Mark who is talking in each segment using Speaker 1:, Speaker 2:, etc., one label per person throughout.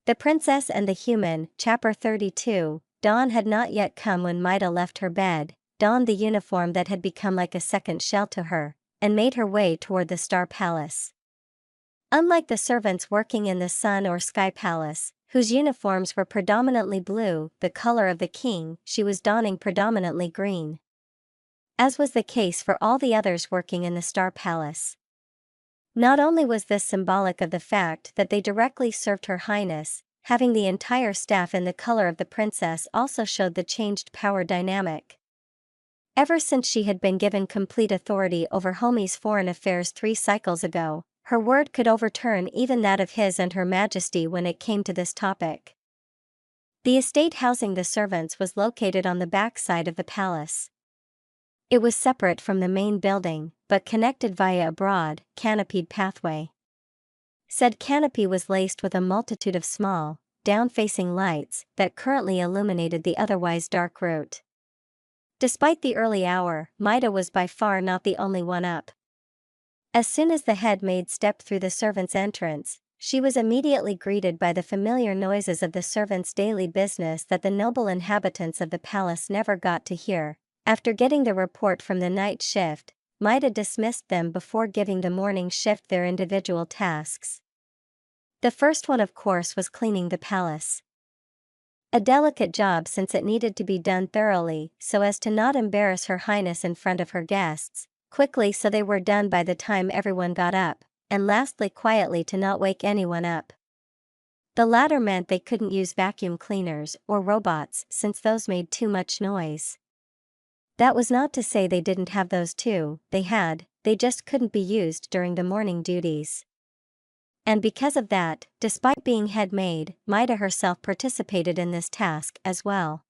Speaker 1: The Princess and the Human, Chapter 32. Dawn had not yet come when Maida left her bed, donned the uniform that had become like a second shell to her, and made her way toward the Star Palace. Unlike the servants working in the Sun or Sky Palace, whose uniforms were predominantly blue, the color of the king, she was donning predominantly green. As was the case for all the others working in the Star Palace. Not only was this symbolic of the fact that they directly served Her Highness, having the entire staff in the color of the princess also showed the changed power dynamic. Ever since she had been given complete authority over Homie's foreign affairs 3 cycles ago, her word could overturn even that of his and Her Majesty when it came to this topic. The estate housing the servants was located on the back side of the palace. It was separate from the main building, but connected via a broad, canopied pathway. Said canopy was laced with a multitude of small, down-facing lights that currently illuminated the otherwise dark route. Despite the early hour, Maida was by far not the only one up. As soon as the head maid stepped through the servants' entrance, she was immediately greeted by the familiar noises of the servants' daily business that the noble inhabitants of the palace never got to hear. After getting the report from the night shift, Maida dismissed them before giving the morning shift their individual tasks. The first one, of course, was cleaning the palace. A delicate job since it needed to be done thoroughly so as to not embarrass Her Highness in front of her guests, quickly so they were done by the time everyone got up, and lastly quietly to not wake anyone up. The latter meant they couldn't use vacuum cleaners or robots since those made too much noise. That was not to say they didn't have those too, they just couldn't be used during the morning duties. And because of that, despite being head maid, Maida herself participated in this task as well.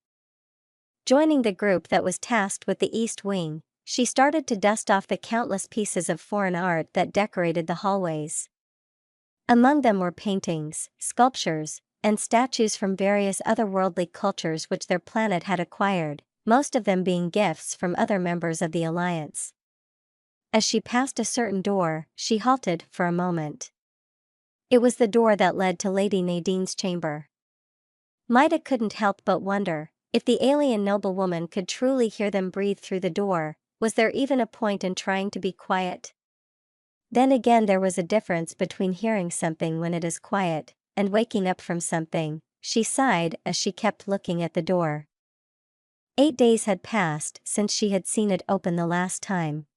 Speaker 1: Joining the group that was tasked with the East Wing, she started to dust off the countless pieces of foreign art that decorated the hallways. Among them were paintings, sculptures, and statues from various otherworldly cultures which their planet had acquired, most of them being gifts from other members of the Alliance. As she passed a certain door, she halted for a moment. It was the door that led to Lady Nadine's chamber. Maida couldn't help but wonder, if the alien noblewoman could truly hear them breathe through the door, was there even a point in trying to be quiet? Then again, there was a difference between hearing something when it is quiet, and waking up from something. She sighed as she kept looking at the door. 8 days had passed since she had seen it open the last time.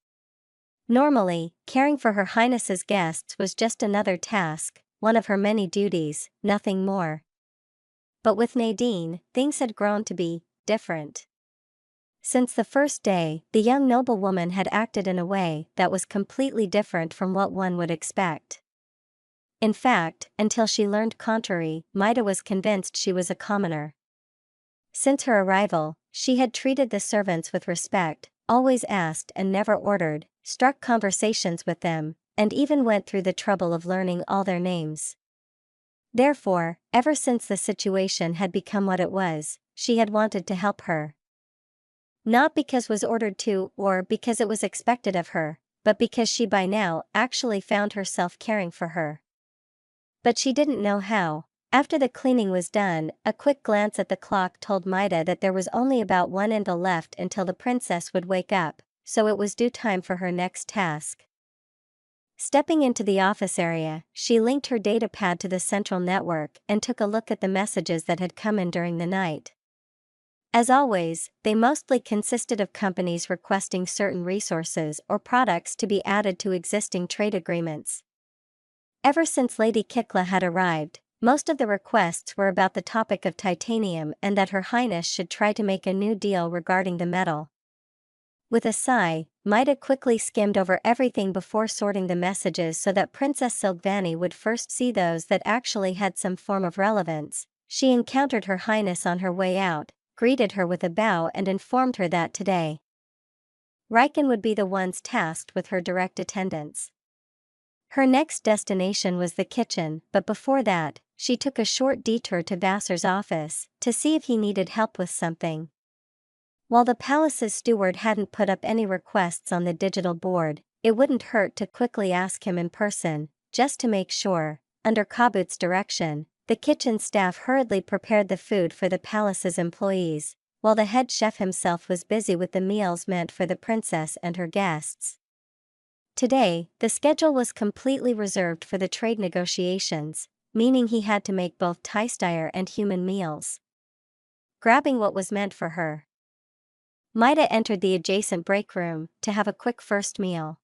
Speaker 1: Normally, caring for Her Highness's guests was just another task, one of her many duties, nothing more. But with Nadine, things had grown to be different. Since the first day, the young noblewoman had acted in a way that was completely different from what one would expect. In fact, until she learned contrary, Maida was convinced she was a commoner. Since her arrival, she had treated the servants with respect, always asked and never ordered, struck conversations with them, and even went through the trouble of learning all their names. Therefore, ever since the situation had become what it was, she had wanted to help her. Not because was ordered to or because it was expected of her, but because she by now actually found herself caring for her. But she didn't know how. After the cleaning was done, a quick glance at the clock told Maida that there was only about 1 hour left until the princess would wake up, so it was due time for her next task. Stepping into the office area, she linked her datapad to the central network and took a look at the messages that had come in during the night. As always, they mostly consisted of companies requesting certain resources or products to be added to existing trade agreements. Ever since Lady Kikla had arrived, most of the requests were about the topic of titanium and that Her Highness should try to make a new deal regarding the metal. With a sigh, Maida quickly skimmed over everything before sorting the messages so that Princess Silvani would first see those that actually had some form of relevance. She encountered Her Highness on her way out, greeted her with a bow and informed her that today Riken would be the ones tasked with her direct attendance. Her next destination was the kitchen, but before that, she took a short detour to Vassar's office to see if he needed help with something. While the palace's steward hadn't put up any requests on the digital board, it wouldn't hurt to quickly ask him in person, just to make sure. Under Kabut's direction, The kitchen staff hurriedly prepared the food for the palace's employees, while the head chef himself was busy with the meals meant for the princess and her guests. Today, the schedule was completely reserved for the trade negotiations, meaning he had to make both Tystire and human meals. Grabbing what was meant for her, Maida entered the adjacent break room to have a quick first meal.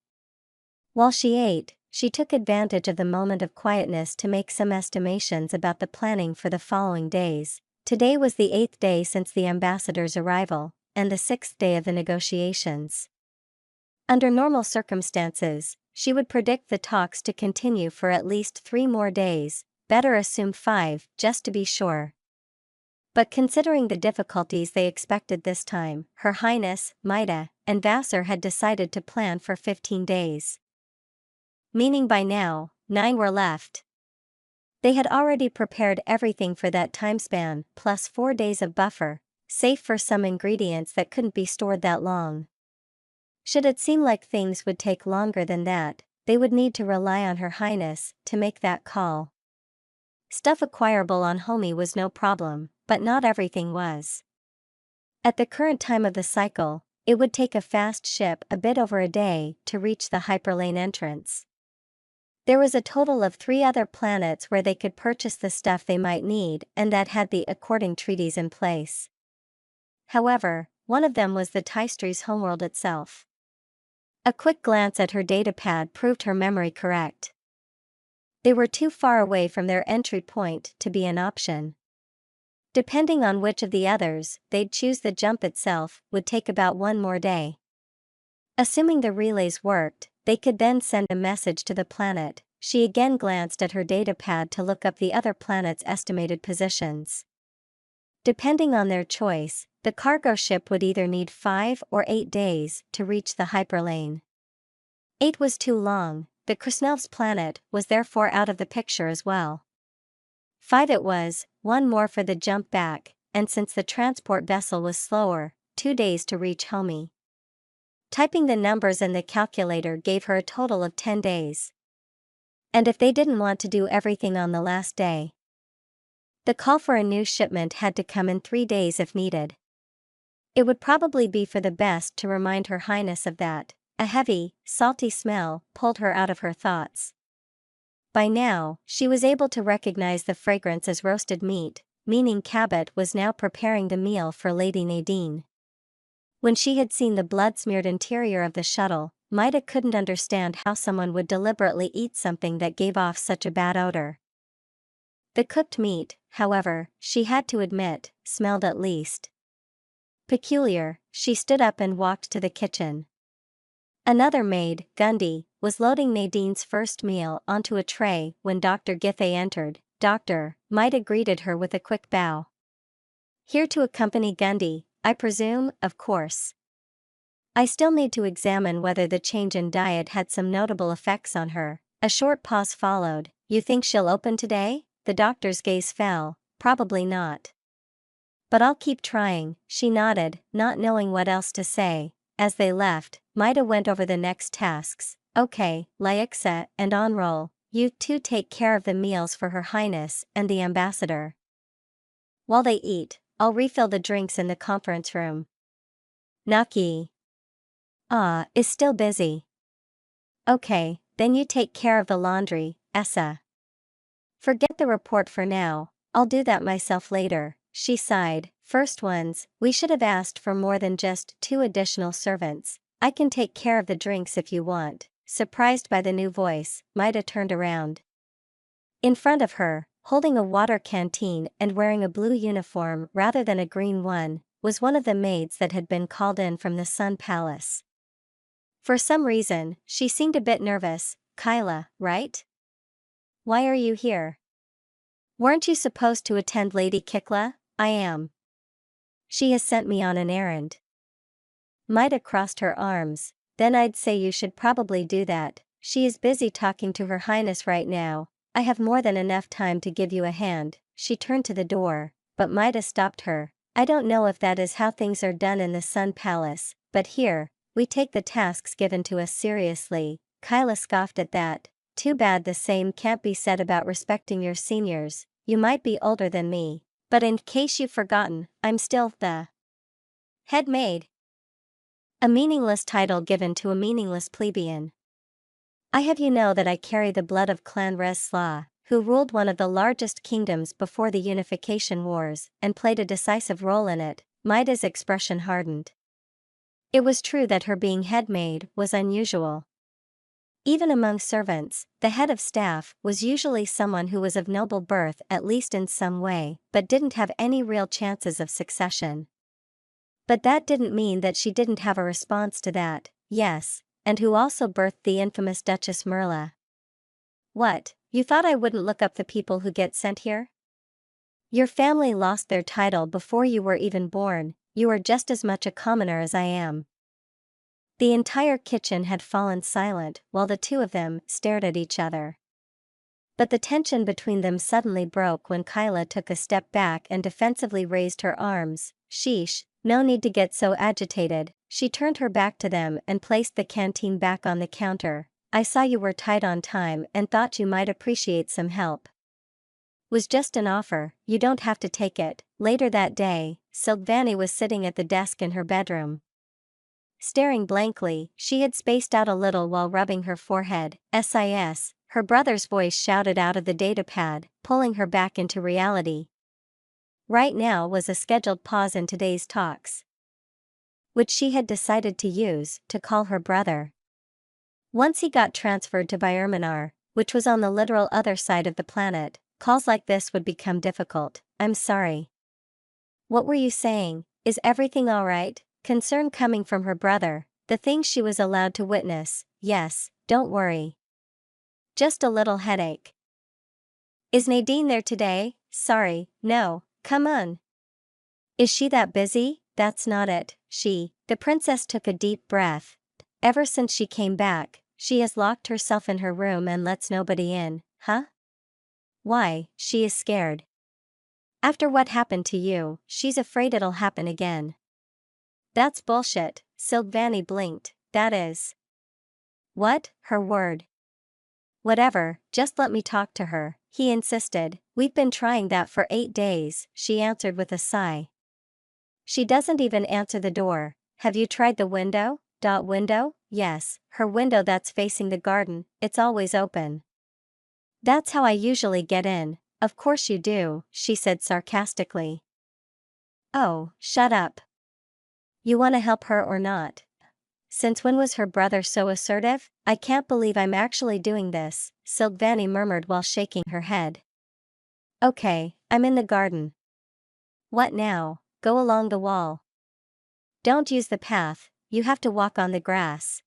Speaker 1: While she ate, she took advantage of the moment of quietness to make some estimations about the planning for the following days. Today was the 8th day since the ambassador's arrival, and the 6th day of the negotiations. Under normal circumstances, she would predict the talks to continue for at least 3 more days, better assume 5, just to be sure. But considering the difficulties they expected this time, Her Highness, Maida, and Vassar had decided to plan for 15 days. Meaning by now, 9 were left. They had already prepared everything for that time span, plus 4 days of buffer, safe for some ingredients that couldn't be stored that long. Should it seem like things would take longer than that, they would need to rely on Her Highness to make that call. Stuff acquirable on Homie was no problem, but not everything was. At the current time of the cycle, it would take a fast ship a bit over a day to reach the hyperlane entrance. There was a total of 3 other planets where they could purchase the stuff they might need and that had the according treaties in place. However, one of them was the Tystre's homeworld itself. A quick glance at her datapad proved her memory correct. They were too far away from their entry point to be an option. Depending on which of the others they'd choose, the jump itself would take about 1 more day. Assuming the relays worked, they could then send a message to the planet. She again glanced at her datapad to look up the other planets' estimated positions. Depending on their choice, the cargo ship would either need 5 or 8 days to reach the hyperlane. 8 was too long. The Krasnov's planet was therefore out of the picture as well. 5 it was, 1 more for the jump back, and since the transport vessel was slower, 2 days to reach Homie. Typing the numbers in the calculator gave her a total of 10 days. And if they didn't want to do everything on the last day, the call for a new shipment had to come in 3 days if needed. It would probably be for the best to remind Her Highness of that. A heavy, salty smell pulled her out of her thoughts. By now, she was able to recognize the fragrance as roasted meat, meaning Cabot was now preparing the meal for Lady Nadine. When she had seen the blood-smeared interior of the shuttle, Maida couldn't understand how someone would deliberately eat something that gave off such a bad odor. The cooked meat, however, she had to admit, smelled at least peculiar. She stood up and walked to the kitchen. Another maid, Gundy, was loading Nadine's first meal onto a tray when Dr. Githey entered. "Doctor," Maida greeted her with a quick bow. "Here to accompany Gundy, I presume, of course. I still need to examine whether the change in diet had some notable effects on her." A short pause followed. "You think she'll open today?" The doctor's gaze fell. "Probably not. But I'll keep trying," she nodded, not knowing what else to say. As they left, Maida went over the next tasks. "Okay, Laixa and Enroll, you two take care of the meals for Her Highness and the ambassador. While they eat, I'll refill the drinks in the conference room. Naki is still busy. Okay, then you take care of the laundry, Essa. Forget the report for now, I'll do that myself later." She sighed. "First ones, we should have asked for more than just 2 additional servants. I can take care of the drinks if you want." Surprised by the new voice, Maida turned around. In front of her, holding a water canteen and wearing a blue uniform rather than a green one, was one of the maids that had been called in from the Sun Palace. For some reason, she seemed a bit nervous. "Kyla, right? Why are you here? Weren't you supposed to attend Lady Kikla?" "I am. She has sent me on an errand." Maida crossed her arms. "Then I'd say you should probably do that. She is busy talking to Her Highness right now. I have more than enough time to give you a hand." She turned to the door, but Maida stopped her. "I don't know if that is how things are done in the Sun Palace, but here, we take the tasks given to us seriously." Kyla scoffed at that. "Too bad the same can't be said about respecting your seniors. you might be older than me. But in case you've forgotten, I'm still the head maid. A meaningless title given to a meaningless plebeian. I have you know that I carry the blood of Clan Res-Sla, who ruled one of the largest kingdoms before the Unification Wars, and played a decisive role in it. Maida's expression hardened. It was true that her being head maid was unusual. Even among servants, the head of staff was usually someone who was of noble birth at least in some way, but didn't have any real chances of succession. But that didn't mean that she didn't have a response to that, yes, and who also birthed the infamous Duchess Merla. What, you thought I wouldn't look up the people who get sent here? Your family lost their title before you were even born, you are just as much a commoner as I am. The entire kitchen had fallen silent while the two of them stared at each other. But the tension between them suddenly broke when Kyla took a step back and defensively raised her arms. Sheesh, no need to get so agitated. She turned her back to them and placed the canteen back on the counter. I saw you were tight on time and thought you might appreciate some help. Was just an offer, you don't have to take it. Later that day, Silvani was sitting at the desk in her bedroom. Staring blankly, she had spaced out a little while rubbing her forehead. "Sis," her brother's voice shouted out of the datapad, pulling her back into reality. Right now was a scheduled pause in today's talks, which she had decided to use to call her brother. Once he got transferred to Byrminar, which was on the literal other side of the planet, calls like this would become difficult. "I'm sorry." "What were you saying? Is everything all right?" Concern coming from her brother, the things she was allowed to witness. "Yes, don't worry. Just a little headache." "Is Nadine there today?" "Sorry, no, come on." "Is she that busy?" "That's not it." The princess took a deep breath. "Ever since she came back, she has locked herself in her room and lets nobody in." "Huh? Why?" "She is scared. After what happened to you, she's afraid it'll happen again." "That's bullshit." Silvani blinked. "That is." "What?" Her word. "Whatever, just let me talk to her," he insisted. "We've been trying that for 8 days," she answered with a sigh. "She doesn't even answer the door." "Have you tried the window?" Window? Yes, her window that's facing the garden, it's always open. "That's how I usually get in." "Of course you do," she said sarcastically. "Oh, shut up. You want to help her or not?" Since when was her brother so assertive? "I can't believe I'm actually doing this," Silvani murmured while shaking her head. "Okay, I'm in the garden." "What now?" "Go along the wall. Don't use the path, you have to walk on the grass.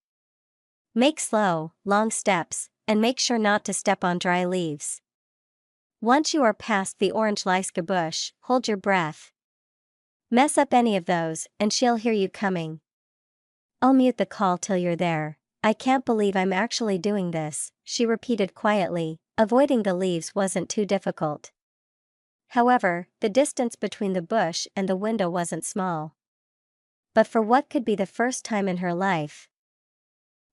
Speaker 1: Make slow, long steps, and make sure not to step on dry leaves. Once you are past the orange lyska bush, hold your breath. Mess up any of those, and she'll hear you coming. I'll mute the call till you're there." "I can't believe I'm actually doing this," she repeated quietly. Avoiding the leaves wasn't too difficult. However, the distance between the bush and the window wasn't small. But for what could be the first time in her life,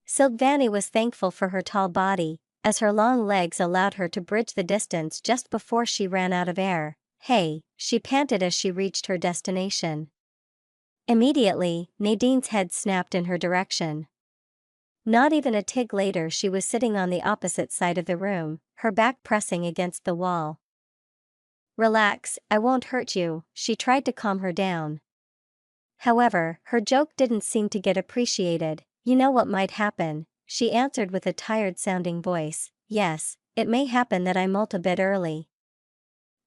Speaker 1: Silvani was thankful for her tall body, as her long legs allowed her to bridge the distance just before she ran out of air. "Hey," she panted as she reached her destination. Immediately, Nadine's head snapped in her direction. Not even a tig later she was sitting on the opposite side of the room, her back pressing against the wall. "Relax, I won't hurt you," she tried to calm her down. However, her joke didn't seem to get appreciated. "You know what might happen," she answered with a tired-sounding voice. "Yes, it may happen that I molt a bit early.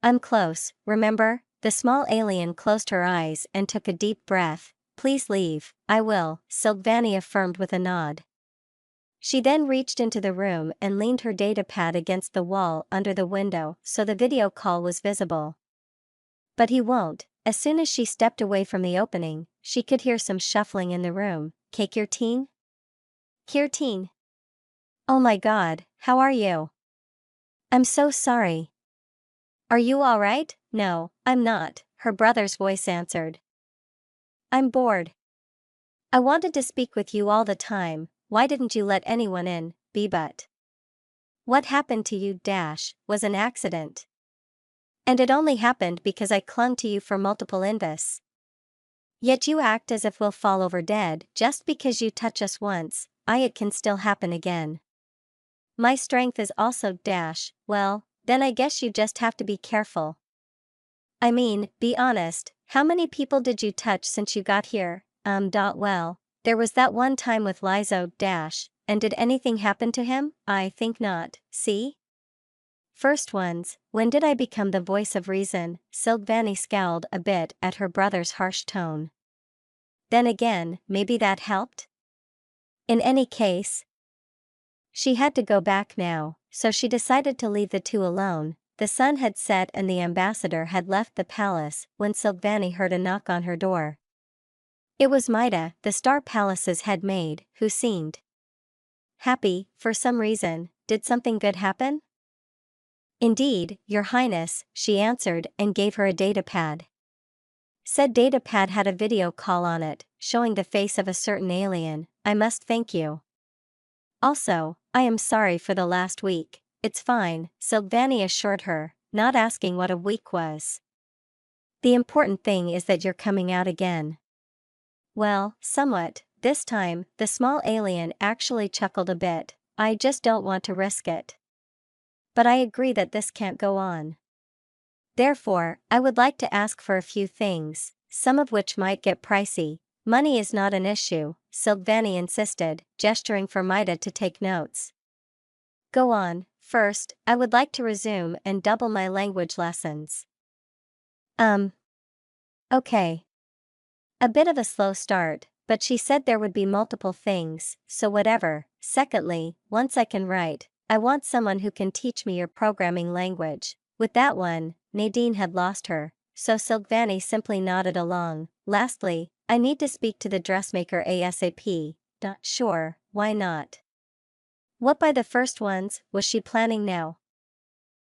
Speaker 1: I'm close, remember?" The small alien closed her eyes and took a deep breath. "Please leave." "I will," Silvani affirmed with a nod. She then reached into the room and leaned her datapad against the wall under the window so the video call was visible. But he won't. As soon as she stepped away from the opening, she could hear some shuffling in the room. "Kirteen? Kirteen? Oh my god, how are you?" "I'm so sorry." "Are you alright?" "No, I'm not," her brother's voice answered. "I'm bored. I wanted to speak with you all the time. Why didn't you let anyone in, But what happened to you, was an accident." And it only happened because I clung to you for multiple invests. Yet you act as if we'll fall over dead just because you touch us once, it can still happen again. My strength is also dash, well, then I guess you just have to be careful. I mean, be honest, how many people did you touch since you got here? Well, there was that one time with Lizo dash, and did anything happen to him? I think not, see? First ones, when did I become the voice of reason? Silvani scowled a bit at her brother's harsh tone. Then again, maybe that helped? In any case, she had to go back now, so she decided to leave the two alone. The sun had set and the ambassador had left the palace when Silvani heard a knock on her door. It was Maida, the Star Palace's head maid, who seemed happy, for some reason. Did something good happen? Indeed, Your Highness, she answered and gave her a datapad. Said datapad had a video call on it, showing the face of a certain alien. I must thank you. Also, I am sorry for the last week. It's fine, Silvani assured her, not asking what a week was. The important thing is that you're coming out again. Well, somewhat. This time, the small alien actually chuckled a bit. I just don't want to risk it. But I agree that this can't go on. Therefore, I would like to ask for a few things, some of which might get pricey. Money is not an issue, Silvani insisted, gesturing for Maida to take notes. Go on. First, I would like to resume and double my language lessons. Okay. A bit of a slow start, but she said there would be multiple things, so whatever. Secondly, once I can write, I want someone who can teach me your programming language. With that one, Nadine had lost her, so Silvani simply nodded along. Lastly, I need to speak to the dressmaker ASAP. Sure, why not? What by the first ones was she planning now?